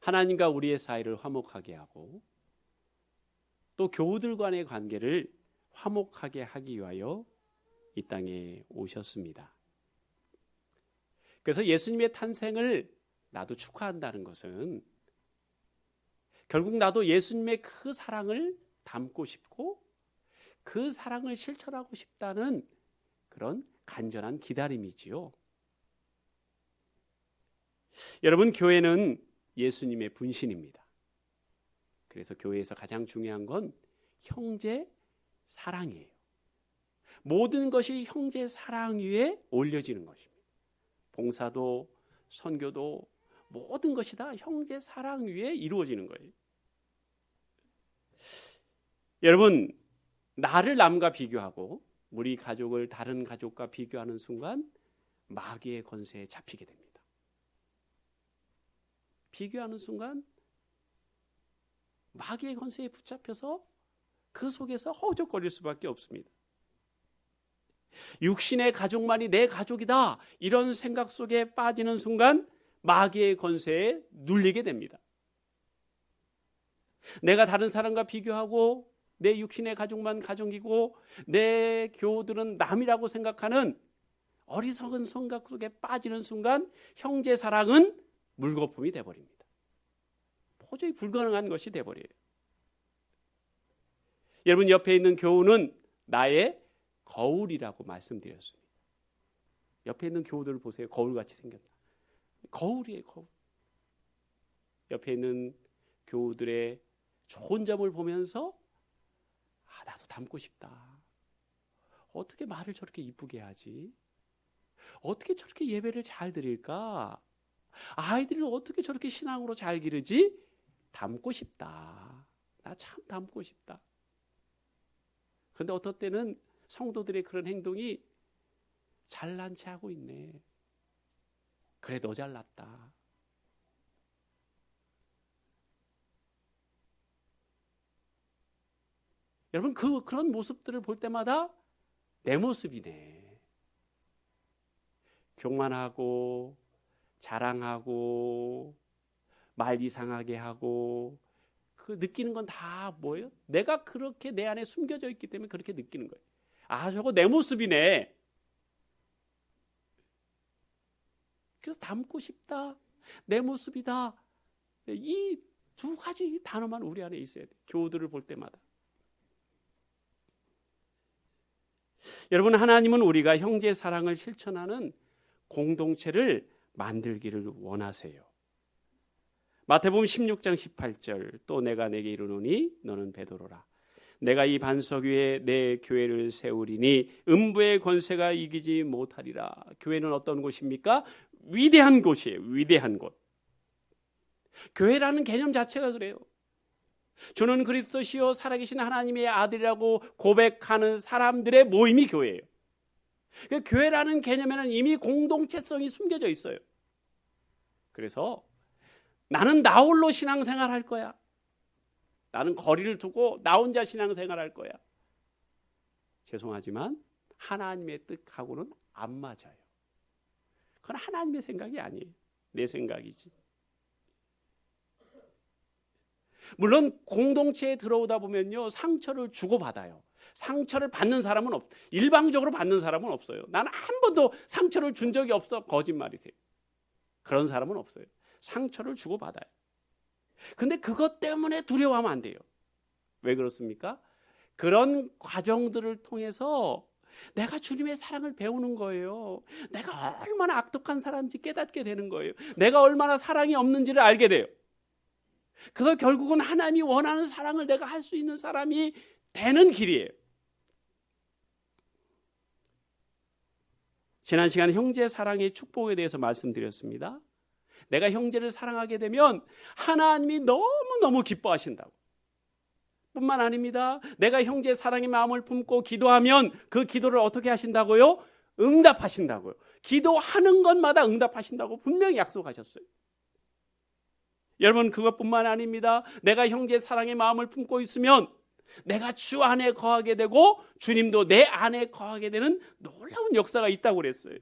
하나님과 우리의 사이를 화목하게 하고 또 교우들 간의 관계를 화목하게 하기 위하여 이 땅에 오셨습니다. 그래서 예수님의 탄생을 나도 축하한다는 것은 결국 나도 예수님의 그 사랑을 담고 싶고 그 사랑을 실천하고 싶다는 그런 간절한 기다림이지요. 여러분, 교회는 예수님의 분신입니다. 그래서 교회에서 가장 중요한 건 형제 사랑이에요. 모든 것이 형제 사랑 위에 올려지는 것입니다. 봉사도 선교도 모든 것이 다 형제 사랑 위에 이루어지는 거예요. 여러분, 나를 남과 비교하고 우리 가족을 다른 가족과 비교하는 순간 마귀의 권세에 잡히게 됩니다. 비교하는 순간 마귀의 권세에 붙잡혀서 그 속에서 허우적거릴 수밖에 없습니다. 육신의 가족만이 내 가족이다 이런 생각 속에 빠지는 순간 마귀의 권세에 눌리게 됩니다. 내가 다른 사람과 비교하고 내 육신의 가족만 가족이고 내 교우들은 남이라고 생각하는 어리석은 생각 속에 빠지는 순간 형제 사랑은 물거품이 돼버립니다. 도저히 불가능한 것이 돼버려요. 여러분, 옆에 있는 교우는 나의 거울이라고 말씀드렸습니다. 옆에 있는 교우들을 보세요. 거울같이 생겼다. 거울이에요, 거울. 옆에 있는 교우들의 좋은 점을 보면서 나도 닮고 싶다. 어떻게 말을 저렇게 이쁘게 하지? 어떻게 저렇게 예배를 잘 드릴까? 아이들을 어떻게 저렇게 신앙으로 잘 기르지? 닮고 싶다. 나 참 닮고 싶다. 그런데 어떨 때는 성도들의 그런 행동이 잘난 체 하고 있네. 그래, 너 잘났다. 여러분, 그런 모습들을 볼 때마다 내 모습이네. 교만하고 자랑하고 말 이상하게 하고 그 느끼는 건 다 뭐예요? 내가 그렇게 내 안에 숨겨져 있기 때문에 그렇게 느끼는 거예요. 아, 저거 내 모습이네. 그래서 닮고 싶다. 내 모습이다. 이 두 가지 단어만 우리 안에 있어야 돼요. 교우들을 볼 때마다. 여러분, 하나님은 우리가 형제 사랑을 실천하는 공동체를 만들기를 원하세요. 마태복음 16장 18절, 또 내가 내게 이르노니 너는 베드로라. 내가 이 반석 위에 내 교회를 세우리니 음부의 권세가 이기지 못하리라. 교회는 어떤 곳입니까? 위대한 곳이에요. 위대한 곳. 교회라는 개념 자체가 그래요. 주는 그리스도시요 살아계신 하나님의 아들이라고 고백하는 사람들의 모임이 교회예요. 교회라는 개념에는 이미 공동체성이 숨겨져 있어요. 그래서 나는 나 홀로 신앙생활 할 거야. 나는 거리를 두고 나 혼자 신앙생활 할 거야. 죄송하지만 하나님의 뜻하고는 안 맞아요. 그건 하나님의 생각이 아니에요. 내 생각이지. 물론 공동체에 들어오다 보면요, 상처를 주고받아요. 상처를 받는 사람은 일방적으로 받는 사람은 없어요. 나는 한 번도 상처를 준 적이 없어. 거짓말이세요. 그런 사람은 없어요. 상처를 주고받아요. 근데 그것 때문에 두려워하면 안 돼요. 왜 그렇습니까? 그런 과정들을 통해서 내가 주님의 사랑을 배우는 거예요. 내가 얼마나 악독한 사람인지 깨닫게 되는 거예요. 내가 얼마나 사랑이 없는지를 알게 돼요. 그래서 결국은 하나님이 원하는 사랑을 내가 할 수 있는 사람이 되는 길이에요. 지난 시간에 형제 사랑의 축복에 대해서 말씀드렸습니다. 내가 형제를 사랑하게 되면 하나님이 너무너무 기뻐하신다고. 뿐만 아닙니다. 내가 형제 사랑의 마음을 품고 기도하면 그 기도를 어떻게 하신다고요? 응답하신다고요. 기도하는 것마다 응답하신다고 분명히 약속하셨어요. 여러분, 그것뿐만 아닙니다. 내가 형제 사랑의 마음을 품고 있으면 내가 주 안에 거하게 되고 주님도 내 안에 거하게 되는 놀라운 역사가 있다고 그랬어요.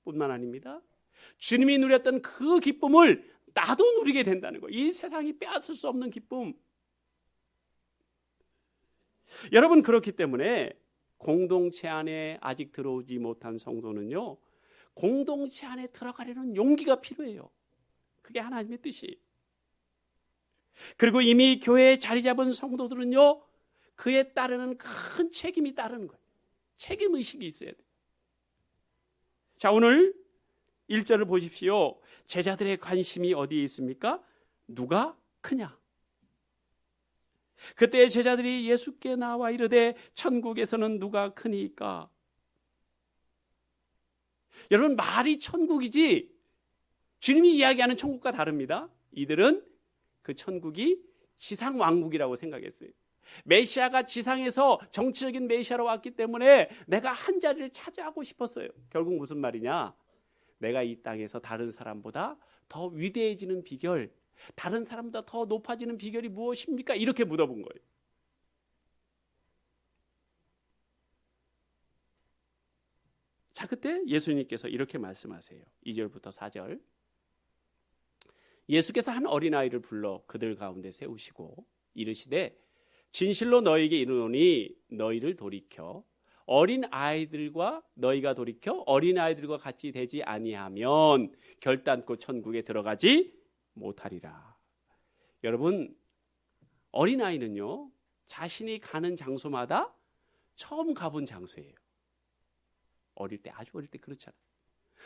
뿐만 아닙니다. 주님이 누렸던 그 기쁨을 나도 누리게 된다는 거예요. 이 세상이 빼앗을 수 없는 기쁨. 여러분, 그렇기 때문에 공동체 안에 아직 들어오지 못한 성도는요, 공동체 안에 들어가려는 용기가 필요해요. 그게 하나님의 뜻이에요. 그리고 이미 교회에 자리 잡은 성도들은요, 그에 따르는 큰 책임이 따르는 거예요. 책임의식이 있어야 돼요. 자, 오늘 1절을 보십시오. 제자들의 관심이 어디에 있습니까? 누가 크냐? 그때 제자들이 예수께 나와 이르되 천국에서는 누가 크니까? 여러분, 말이 천국이지 주님이 이야기하는 천국과 다릅니다. 이들은 그 천국이 지상 왕국이라고 생각했어요. 메시아가 지상에서 정치적인 메시아로 왔기 때문에 내가 한 자리를 차지하고 싶었어요. 결국 무슨 말이냐? 내가 이 땅에서 다른 사람보다 더 위대해지는 비결, 다른 사람보다 더 높아지는 비결이 무엇입니까? 이렇게 물어본 거예요. 자, 그때 예수님께서 이렇게 말씀하세요. 2절부터 4절. 예수께서 한 어린아이를 불러 그들 가운데 세우시고 이르시되 진실로 너희에게 이르노니 너희를 돌이켜 어린아이들과 너희가 돌이켜 어린아이들과 같이 되지 아니하면 결단코 천국에 들어가지 못하리라. 여러분, 어린아이는요, 자신이 가는 장소마다 처음 가본 장소예요. 어릴 때, 아주 어릴 때 그렇잖아요.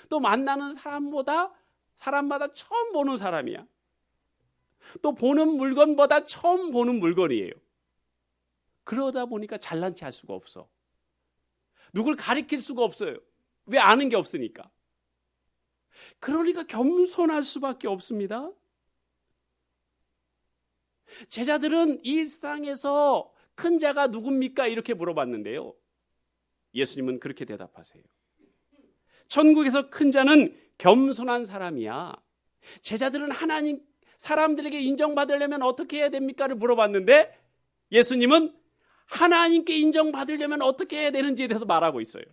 또 만나는 사람마다 처음 보는 사람이야. 또 보는 물건보다 처음 보는 물건이에요. 그러다 보니까 잘난 체 할 수가 없어. 누굴 가리킬 수가 없어요. 왜? 아는 게 없으니까. 그러니까 겸손할 수밖에 없습니다. 제자들은 이 일상에서 큰 자가 누굽니까? 이렇게 물어봤는데요. 예수님은 그렇게 대답하세요. 천국에서 큰 자는 겸손한 사람이야. 제자들은 하나님 사람들에게 인정받으려면 어떻게 해야 됩니까?를 물어봤는데 예수님은 하나님께 인정받으려면 어떻게 해야 되는지에 대해서 말하고 있어요.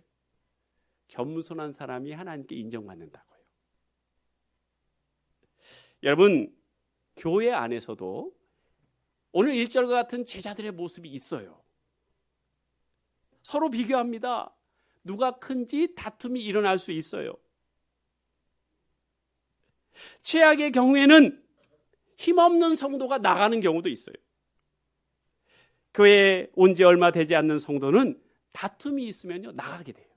겸손한 사람이 하나님께 인정받는다고요. 여러분, 교회 안에서도 오늘 1절과 같은 제자들의 모습이 있어요. 서로 비교합니다. 누가 큰지 다툼이 일어날 수 있어요. 최악의 경우에는 힘없는 성도가 나가는 경우도 있어요. 교회에 온 지 얼마 되지 않는 성도는 다툼이 있으면요, 나가게 돼요.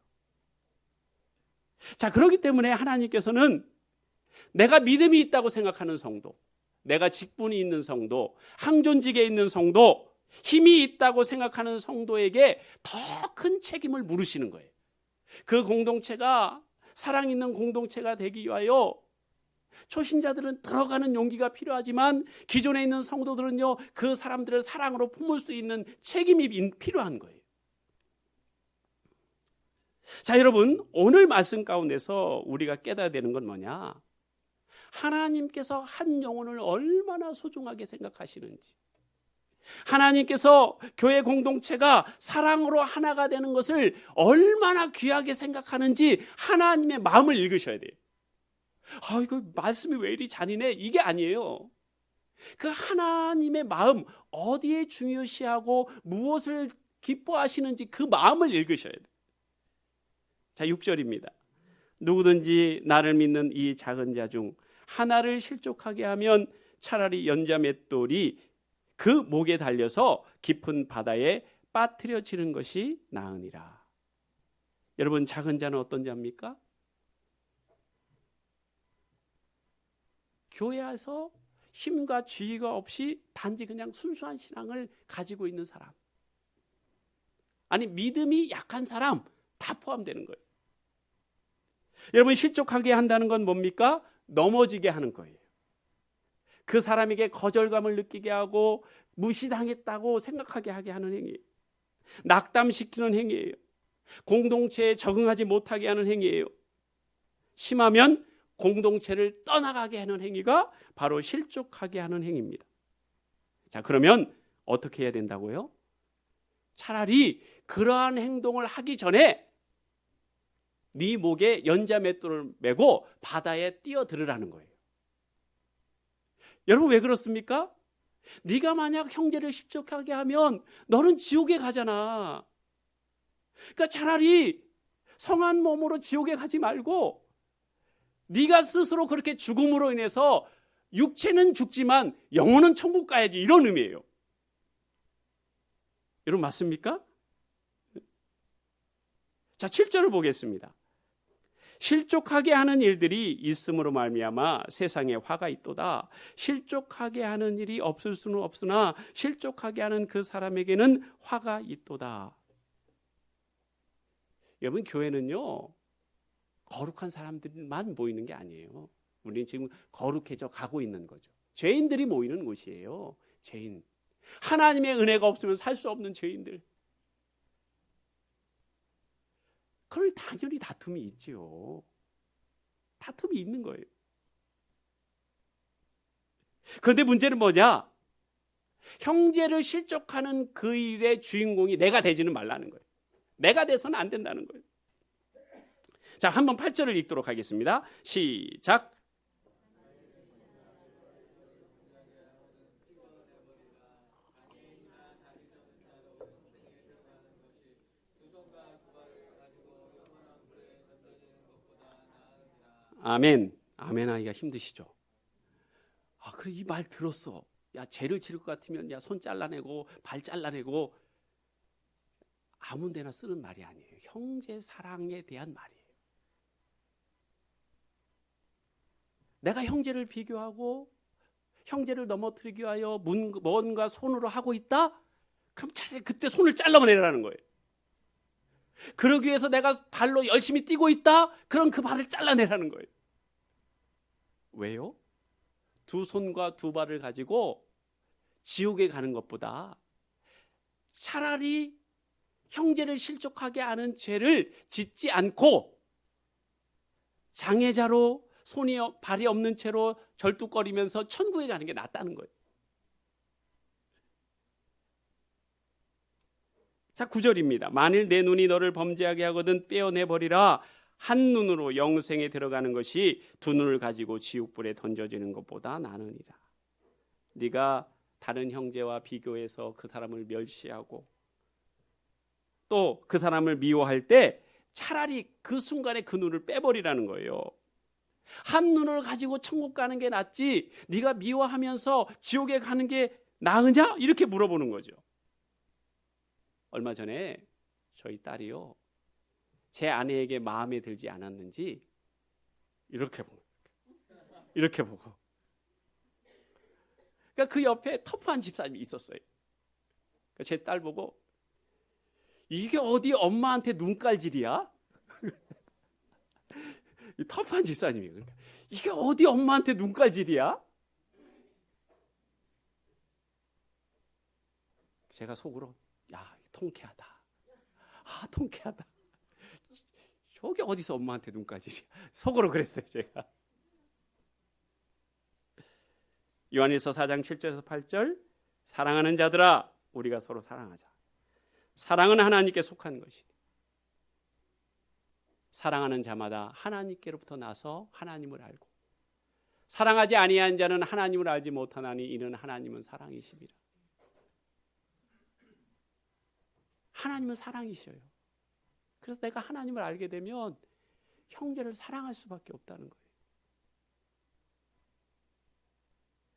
자, 그렇기 때문에 하나님께서는 내가 믿음이 있다고 생각하는 성도, 내가 직분이 있는 성도, 항존직에 있는 성도, 힘이 있다고 생각하는 성도에게 더 큰 책임을 물으시는 거예요. 그 공동체가 사랑 있는 공동체가 되기 위하여 초신자들은 들어가는 용기가 필요하지만 기존에 있는 성도들은요, 그 사람들을 사랑으로 품을 수 있는 책임이 필요한 거예요. 자, 여러분, 오늘 말씀 가운데서 우리가 깨달아야 되는 건 뭐냐? 하나님께서 한 영혼을 얼마나 소중하게 생각하시는지, 하나님께서 교회 공동체가 사랑으로 하나가 되는 것을 얼마나 귀하게 생각하는지 하나님의 마음을 읽으셔야 돼요. 이거 말씀이 왜 이리 잔인해? 이게 아니에요. 그 하나님의 마음, 어디에 중요시하고 무엇을 기뻐하시는지 그 마음을 읽으셔야 돼요. 자, 6절입니다. 누구든지 나를 믿는 이 작은 자 중 하나를 실족하게 하면 차라리 연자 맷돌이 그 목에 달려서 깊은 바다에 빠뜨려지는 것이 나으니라. 여러분, 작은 자는 어떤 자입니까? 교회에서 힘과 지위가 없이 단지 그냥 순수한 신앙을 가지고 있는 사람, 아니 믿음이 약한 사람 다 포함되는 거예요. 여러분, 실족하게 한다는 건 뭡니까? 넘어지게 하는 거예요. 그 사람에게 거절감을 느끼게 하고 무시당했다고 생각하게 하게 하는 행위예요. 낙담시키는 행위예요. 공동체에 적응하지 못하게 하는 행위예요. 심하면 공동체를 떠나가게 하는 행위가 바로 실족하게 하는 행위입니다. 자, 그러면 어떻게 해야 된다고요? 차라리 그러한 행동을 하기 전에 네 목에 연자 맷돌을 메고 바다에 뛰어들으라는 거예요. 여러분 왜 그렇습니까? 네가 만약 형제를 실족하게 하면 너는 지옥에 가잖아. 그러니까 차라리 성한 몸으로 지옥에 가지 말고 네가 스스로 그렇게 죽음으로 인해서 육체는 죽지만 영혼은 천국 가야지, 이런 의미예요. 여러분 맞습니까? 자, 7절을 보겠습니다. 실족하게 하는 일들이 있음으로 말미암아 세상에 화가 있도다. 실족하게 하는 일이 없을 수는 없으나 실족하게 하는 그 사람에게는 화가 있도다. 여러분, 교회는요 거룩한 사람들만 모이는 게 아니에요. 우리는 지금 거룩해져 가고 있는 거죠. 죄인들이 모이는 곳이에요. 죄인, 하나님의 은혜가 없으면 살 수 없는 죄인들. 그러니 당연히 다툼이 있지요. 다툼이 있는 거예요. 그런데 문제는 뭐냐? 형제를 실족하는 그 일의 주인공이 내가 되지는 말라는 거예요. 내가 돼서는 안 된다는 거예요. 자, 한번 8절을 읽도록 하겠습니다. 시작. 아멘. 아멘 하기가 힘드시죠? 아, 그래, 이 말 들었어. 야, 죄를 지을 것 같으면 야, 손 잘라내고 발 잘라내고, 아무 데나 쓰는 말이 아니에요. 형제 사랑에 대한 말이에요. 내가 형제를 비교하고 형제를 넘어뜨리기 위하여 뭔가 손으로 하고 있다? 그럼 차라리 그때 손을 잘라내라는 거예요. 그러기 위해서 내가 발로 열심히 뛰고 있다? 그럼 그 발을 잘라내라는 거예요. 왜요? 두 손과 두 발을 가지고 지옥에 가는 것보다 차라리 형제를 실족하게 하는 죄를 짓지 않고 장애자로 손이 발이 없는 채로 절뚝거리면서 천국에 가는 게 낫다는 거예요. 자, 9절입니다. 만일 내 눈이 너를 범죄하게 하거든 떼어내버리라. 한 눈으로 영생에 들어가는 것이 두 눈을 가지고 지옥불에 던져지는 것보다 나으니라. 네가 다른 형제와 비교해서 그 사람을 멸시하고 또 그 사람을 미워할 때 차라리 그 순간에 그 눈을 빼버리라는 거예요. 한 눈을 가지고 천국 가는 게 낫지 네가 미워하면서 지옥에 가는 게 나으냐? 이렇게 물어보는 거죠. 얼마 전에 저희 딸이요, 제 아내에게 마음에 들지 않았는지 이렇게 보고 그러니까 그 옆에 터프한 집사님이 있었어요. 그러니까 제 딸 보고 이게 어디 엄마한테 눈깔질이야? 이 터프한 집사님이 그러니까 이게 어디 엄마한테 눈깔질이야? 제가 속으로 야, 통쾌하다. 아, 통쾌하다. 저게 어디서 엄마한테 눈깔질이야? 속으로 그랬어요, 제가. 요한일서 4장 7절에서 8절, 사랑하는 자들아 우리가 서로 사랑하자. 사랑은 하나님께 속한 것이니 사랑하는 자마다 하나님께로부터 나서 하나님을 알고 사랑하지 아니한 자는 하나님을 알지 못하나니 이는 하나님은 사랑이심이라. 하나님은 사랑이셔요. 그래서 내가 하나님을 알게 되면 형제를 사랑할 수밖에 없다는 거예요.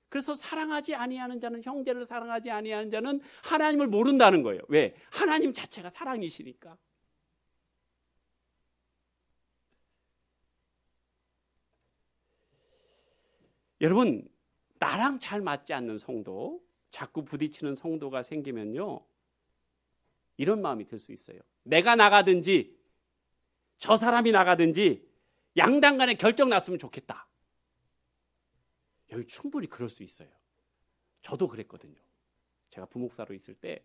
그래서 사랑하지 아니하는 자는, 형제를 사랑하지 아니하는 자는 하나님을 모른다는 거예요. 왜? 하나님 자체가 사랑이시니까. 여러분, 나랑 잘 맞지 않는 성도, 자꾸 부딪히는 성도가 생기면요, 이런 마음이 들 수 있어요. 내가 나가든지 저 사람이 나가든지 양당 간에 결정 났으면 좋겠다. 여기 충분히 그럴 수 있어요. 저도 그랬거든요. 제가 부목사로 있을 때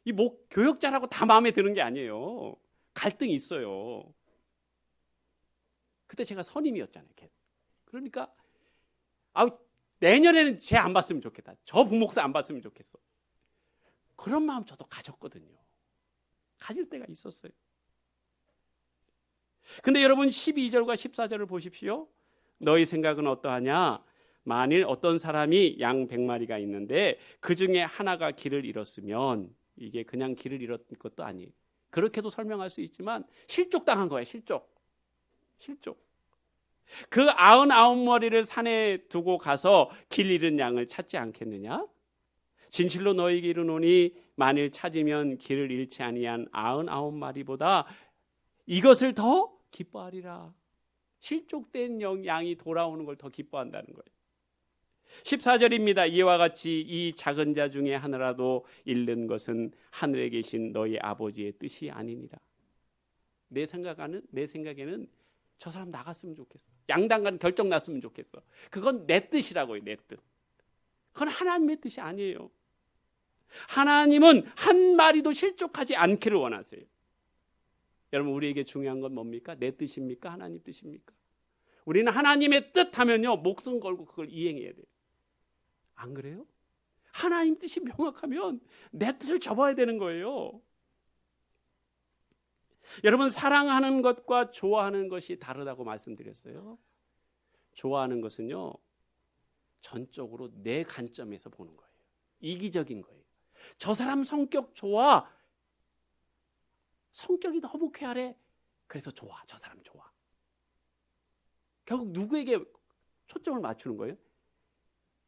이 교역자라고 다 마음에 드는 게 아니에요. 갈등이 있어요. 그때 제가 선임이었잖아요. 그러니까 내년에는 쟤 안 봤으면 좋겠다. 저 부목사 안 봤으면 좋겠어. 그런 마음 저도 가졌거든요. 가질 때가 있었어요. 근데 여러분 12절과 14절을 보십시오. 너희 생각은 어떠하냐? 만일 어떤 사람이 양 100마리가 있는데 그 중에 하나가 길을 잃었으면, 이게 그냥 길을 잃었던 것도 아니에요. 그렇게도 설명할 수 있지만 실족당한 거예요. 실족. 그 99마리를 산에 두고 가서 길 잃은 양을 찾지 않겠느냐? 진실로 너희에게 이르노니 만일 찾으면 길을 잃지 아니한 99마리보다 이것을 더 기뻐하리라. 실족된 양이 돌아오는 걸 더 기뻐한다는 거예요. 14절입니다. 이와 같이 이 작은 자 중에 하나라도 잃는 것은 하늘에 계신 너희 아버지의 뜻이 아니니라. 내 생각에는 저 사람 나갔으면 좋겠어. 양당간 결정 났으면 좋겠어. 그건 내 뜻이라고요. 내 뜻. 그건 하나님의 뜻이 아니에요. 하나님은 한 마리도 실족하지 않기를 원하세요. 여러분, 우리에게 중요한 건 뭡니까? 내 뜻입니까? 하나님 뜻입니까? 우리는 하나님의 뜻 하면요, 목숨 걸고 그걸 이행해야 돼요. 안 그래요? 하나님 뜻이 명확하면 내 뜻을 접어야 되는 거예요. 여러분, 사랑하는 것과 좋아하는 것이 다르다고 말씀드렸어요. 좋아하는 것은요, 전적으로 내 관점에서 보는 거예요. 이기적인 거예요. 저 사람 성격 좋아. 성격이 너무 쾌활해. 그래서 좋아. 저 사람 좋아. 결국 누구에게 초점을 맞추는 거예요?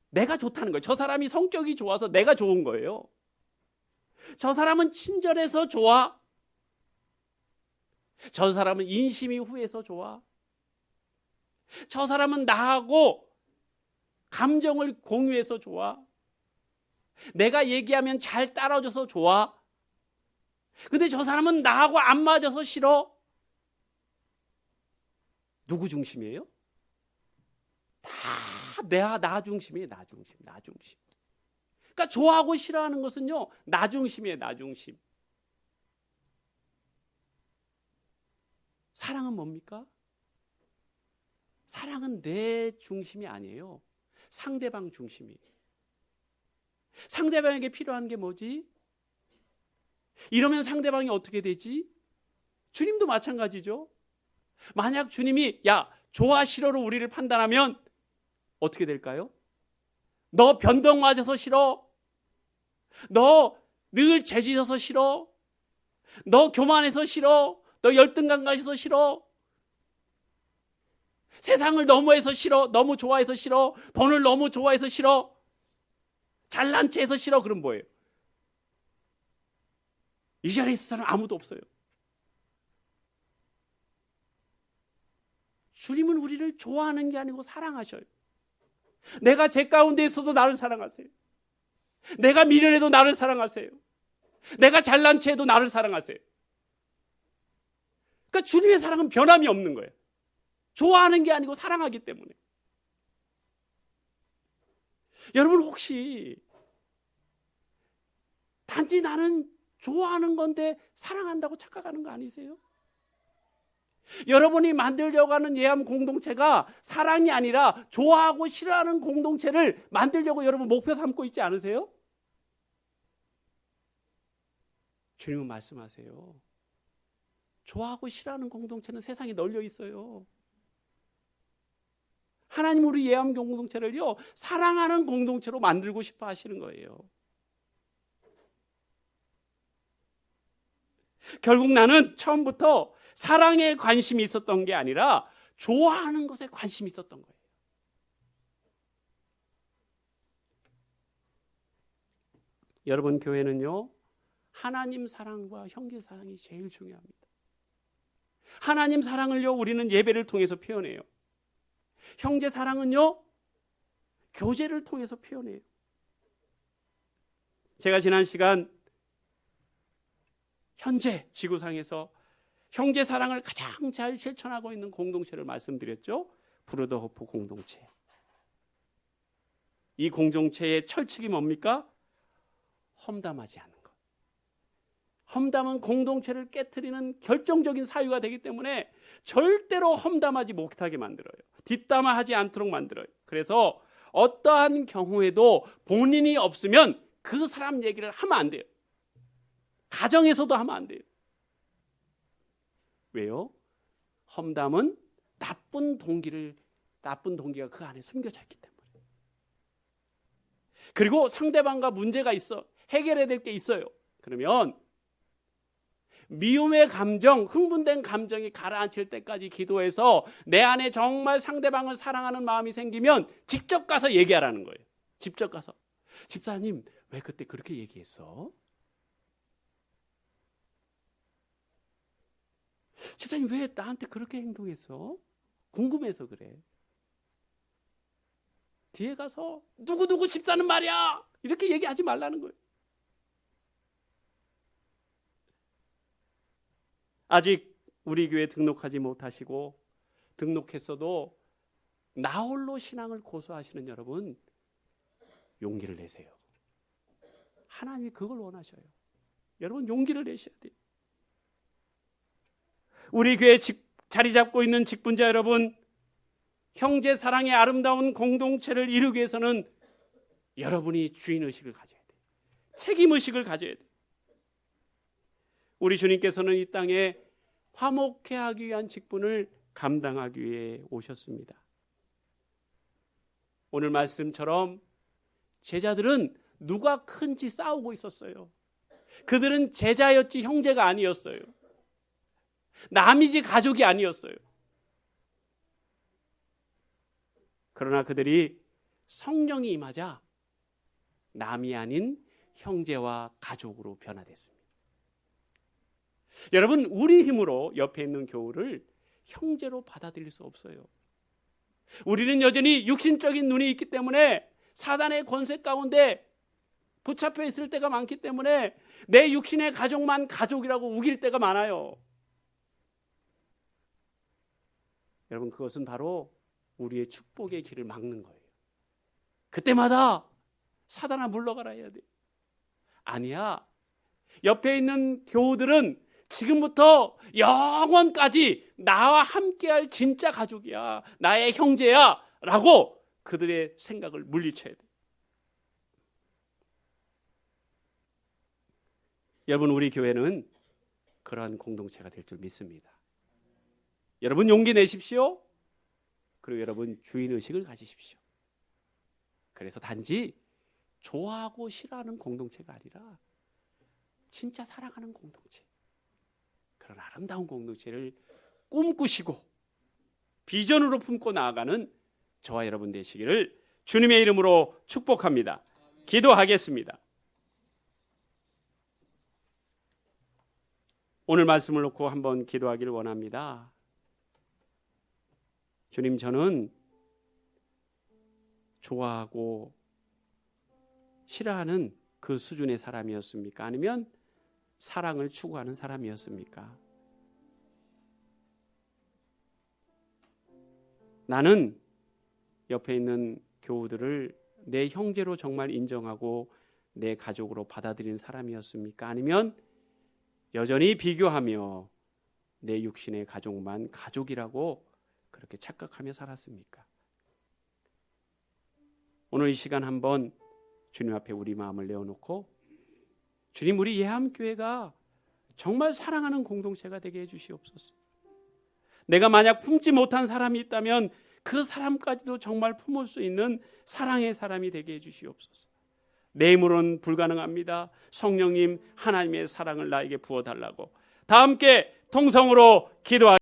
내가 좋다는 거예요. 저 사람이 성격이 좋아서 내가 좋은 거예요. 저 사람은 친절해서 좋아. 저 사람은 인심이 후해서 좋아. 저 사람은 나하고 감정을 공유해서 좋아. 내가 얘기하면 잘 따라줘서 좋아. 근데 저 사람은 나하고 안 맞아서 싫어. 누구 중심이에요? 다 나 중심이에요. 나 중심. 그러니까 좋아하고 싫어하는 것은요, 나 중심이에요. 나 중심. 사랑은 뭡니까? 사랑은 내 중심이 아니에요. 상대방 중심이에요. 상대방에게 필요한 게 뭐지? 이러면 상대방이 어떻게 되지? 주님도 마찬가지죠. 만약 주님이 좋아 싫어로 우리를 판단하면 어떻게 될까요? 너 변덕 맞아서 싫어. 너 늘 죄지어서 싫어. 너 교만해서 싫어. 너 열등감 가져서 싫어. 세상을 너무해서 싫어. 너무 좋아해서 싫어. 돈을 너무 좋아해서 싫어. 잘난 체해서 싫어. 그럼 뭐예요? 이 자리에 있을 사람 아무도 없어요. 주님은 우리를 좋아하는 게 아니고 사랑하셔요. 내가 제 가운데 있어도 나를 사랑하세요. 내가 미련해도 나를 사랑하세요. 내가 잘난 체해도 나를 사랑하세요. 그러니까 주님의 사랑은 변함이 없는 거예요. 좋아하는 게 아니고 사랑하기 때문에. 여러분, 혹시 단지 나는 좋아하는 건데 사랑한다고 착각하는 거 아니세요? 여러분이 만들려고 하는 예암 공동체가 사랑이 아니라 좋아하고 싫어하는 공동체를 만들려고 여러분 목표 삼고 있지 않으세요? 주님은 말씀하세요. 좋아하고 싫어하는 공동체는 세상에 널려 있어요. 하나님 우리 예암 공동체를요, 사랑하는 공동체로 만들고 싶어 하시는 거예요. 결국 나는 처음부터 사랑에 관심이 있었던 게 아니라 좋아하는 것에 관심이 있었던 거예요. 여러분, 교회는요, 하나님 사랑과 형제 사랑이 제일 중요합니다. 하나님 사랑을요, 우리는 예배를 통해서 표현해요. 형제 사랑은요, 교제를 통해서 표현해요. 제가 지난 시간 현재 지구상에서 형제 사랑을 가장 잘 실천하고 있는 공동체를 말씀드렸죠. 브루더호프 공동체. 이 공동체의 철칙이 뭡니까? 험담하지 않는 것. 험담은 공동체를 깨트리는 결정적인 사유가 되기 때문에 절대로 험담하지 못하게 만들어요. 뒷담화하지 않도록 만들어요. 그래서 어떠한 경우에도 본인이 없으면 그 사람 얘기를 하면 안 돼요. 가정에서도 하면 안 돼요. 왜요? 험담은 나쁜 동기가 그 안에 숨겨져 있기 때문에. 그리고 상대방과 문제가 있어. 해결해야 될 게 있어요. 그러면 미움의 감정, 흥분된 감정이 가라앉힐 때까지 기도해서 내 안에 정말 상대방을 사랑하는 마음이 생기면 직접 가서 얘기하라는 거예요. 직접 가서. 집사님, 왜 그때 그렇게 얘기했어? 집사님, 왜 나한테 그렇게 행동했어? 궁금해서 그래. 뒤에 가서 누구누구 집사는 말이야! 이렇게 얘기하지 말라는 거예요. 아직 우리 교회 등록하지 못하시고 등록했어도 나홀로 신앙을 고수하시는 여러분, 용기를 내세요. 하나님이 그걸 원하셔요. 여러분, 용기를 내셔야 돼요. 우리 교회에 자리 잡고 있는 직분자 여러분, 형제 사랑의 아름다운 공동체를 이루기 위해서는 여러분이 주인의식을 가져야 돼요. 책임의식을 가져야 돼요. 우리 주님께서는 이 땅에 화목해 하기 위한 직분을 감당하기 위해 오셨습니다. 오늘 말씀처럼 제자들은 누가 큰지 싸우고 있었어요. 그들은 제자였지 형제가 아니었어요. 남이지 가족이 아니었어요. 그러나 그들이 성령이 임하자 남이 아닌 형제와 가족으로 변화됐습니다. 여러분, 우리 힘으로 옆에 있는 교우를 형제로 받아들일 수 없어요. 우리는 여전히 육신적인 눈이 있기 때문에 사단의 권세 가운데 붙잡혀 있을 때가 많기 때문에 내 육신의 가족만 가족이라고 우길 때가 많아요. 여러분, 그것은 바로 우리의 축복의 길을 막는 거예요. 그때마다 사단아 물러가라 해야 돼요. 아니야. 옆에 있는 교우들은 지금부터 영원까지 나와 함께할 진짜 가족이야. 나의 형제야. 라고 그들의 생각을 물리쳐야 돼요. 여러분, 우리 교회는 그러한 공동체가 될 줄 믿습니다. 여러분, 용기 내십시오. 그리고 여러분, 주인의식을 가지십시오. 그래서 단지 좋아하고 싫어하는 공동체가 아니라 진짜 사랑하는 공동체, 그런 아름다운 공동체를 꿈꾸시고 비전으로 품고 나아가는 저와 여러분 되시기를 주님의 이름으로 축복합니다. 기도하겠습니다. 오늘 말씀을 놓고 한번 기도하기를 원합니다. 주님, 저는 좋아하고 싫어하는 그 수준의 사람이었습니까? 아니면 사랑을 추구하는 사람이었습니까? 나는 옆에 있는 교우들을 내 형제로 정말 인정하고 내 가족으로 받아들이는 사람이었습니까? 아니면 여전히 비교하며 내 육신의 가족만 가족이라고 그렇게 착각하며 살았습니까? 오늘 이 시간 한번 주님 앞에 우리 마음을 내어놓고, 주님, 우리 예함교회가 정말 사랑하는 공동체가 되게 해주시옵소서. 내가 만약 품지 못한 사람이 있다면 그 사람까지도 정말 품을 수 있는 사랑의 사람이 되게 해주시옵소서. 내 힘으로는 불가능합니다. 성령님, 하나님의 사랑을 나에게 부어달라고 다 함께 통성으로 기도하겠습니다.